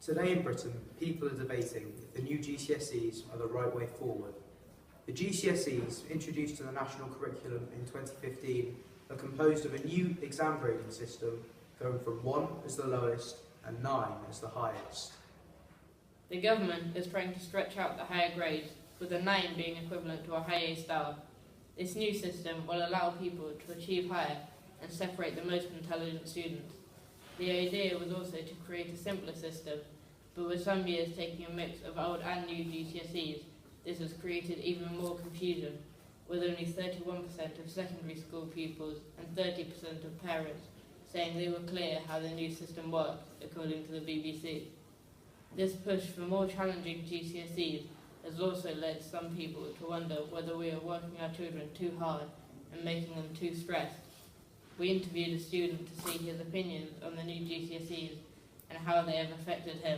Today in Britain, people are debating if the new GCSEs are the right way forward. The GCSEs, introduced to the national curriculum in 2015, are composed of a new exam grading system going from 1 as the lowest and 9 as the highest. The government is trying to stretch out the higher grades, with a 9 being equivalent to a high A star. This new system will allow people to achieve higher and separate the most intelligent students. The idea was also to create a simpler system, but with some years taking a mix of old and new GCSEs, this has created even more confusion, with only 31% of secondary school pupils and 30% of parents saying they were clear how the new system works, according to the BBC. This push for more challenging GCSEs has also led some people to wonder whether we are working our children too hard and making them too stressed. We interviewed a student to see his opinions on the new GCSEs and how they have affected him.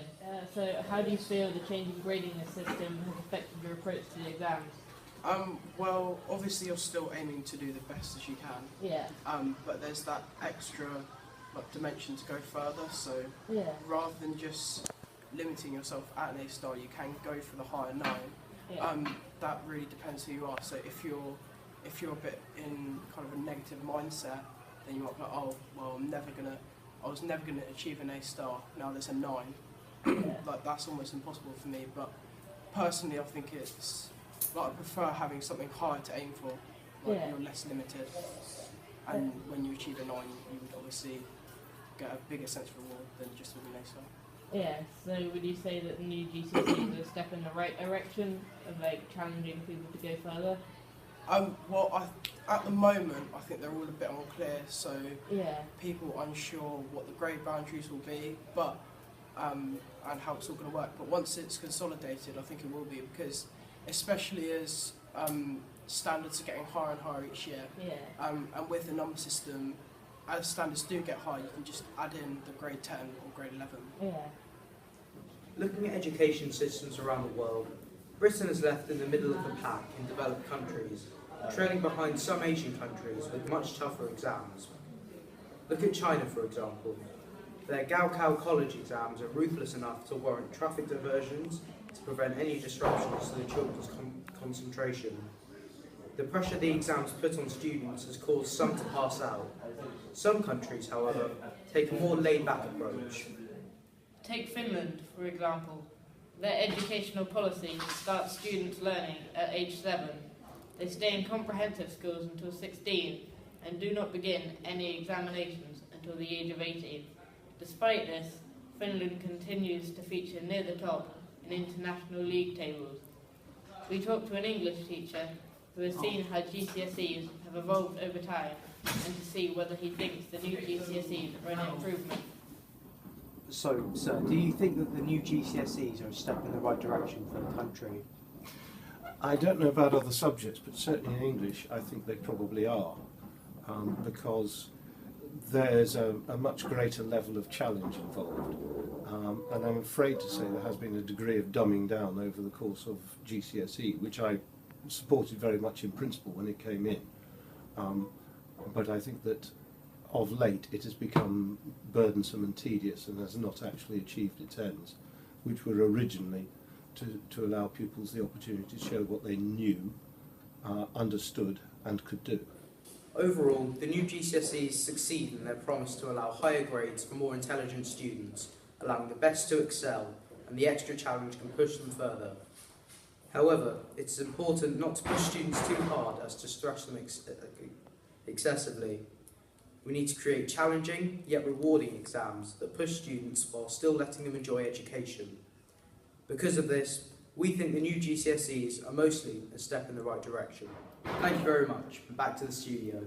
So how do you feel the change in grading the system has affected your approach to the exams? Well, obviously you're still aiming to do the best as you can. Yeah. But there's that extra dimension to go further, so rather than just limiting yourself at an A star, you can go for the higher 9. Yeah. That really depends who you are. So if you're a bit in kind of a negative mindset, then you might be like, oh well, I was never gonna achieve an A star. Now there's a 9. Like that's almost impossible for me. But personally, I think it's like I prefer having something higher to aim for. Like you're less limited, and when you achieve a 9, you would obviously get a bigger sense of reward than just with an A star. Yeah, so would you say that the new GCSEs are a step in the right direction of challenging people to go further? Well, at the moment, I think they're all a bit unclear, so people are unsure what the grade boundaries will be, but and how it's all going to work. But once it's consolidated, I think it will be, because especially as standards are getting higher and higher each year, and with the number system, as standards do get higher, you can just add in the grade 10 or grade 11. Looking at education systems around the world, Britain is left in the middle of the pack in developed countries, trailing behind some Asian countries with much tougher exams. Look at China, for example. Their Gaokao college exams are ruthless enough to warrant traffic diversions to prevent any disruptions to the children's concentration. The pressure the exams put on students has caused some to pass out. Some countries, however, take a more laid-back approach. Take Finland, for example. Their educational policy starts students learning at age 7. They stay in comprehensive schools until 16 and do not begin any examinations until the age of 18. Despite this, Finland continues to feature near the top in international league tables. We talked to an English teacher who has seen how GCSEs have evolved over time and to see whether he thinks the new GCSEs are an improvement. So, sir, do you think that the new GCSEs are a step in the right direction for the country? I don't know about other subjects, but certainly in English I think they probably are, because there's a much greater level of challenge involved, and I'm afraid to say there has been a degree of dumbing down over the course of GCSE, which I supported very much in principle when it came in, but I think that of late it has become burdensome and tedious and has not actually achieved its ends, which were originally to allow pupils the opportunity to show what they knew, understood and could do. Overall, the new GCSEs succeed in their promise to allow higher grades for more intelligent students, allowing the best to excel, and the extra challenge can push them further. However, it's important not to push students too hard as to stress them excessively. We need to create challenging yet rewarding exams that push students while still letting them enjoy education. Because of this, we think the new GCSEs are mostly a step in the right direction. Thank you very much, and back to the studio.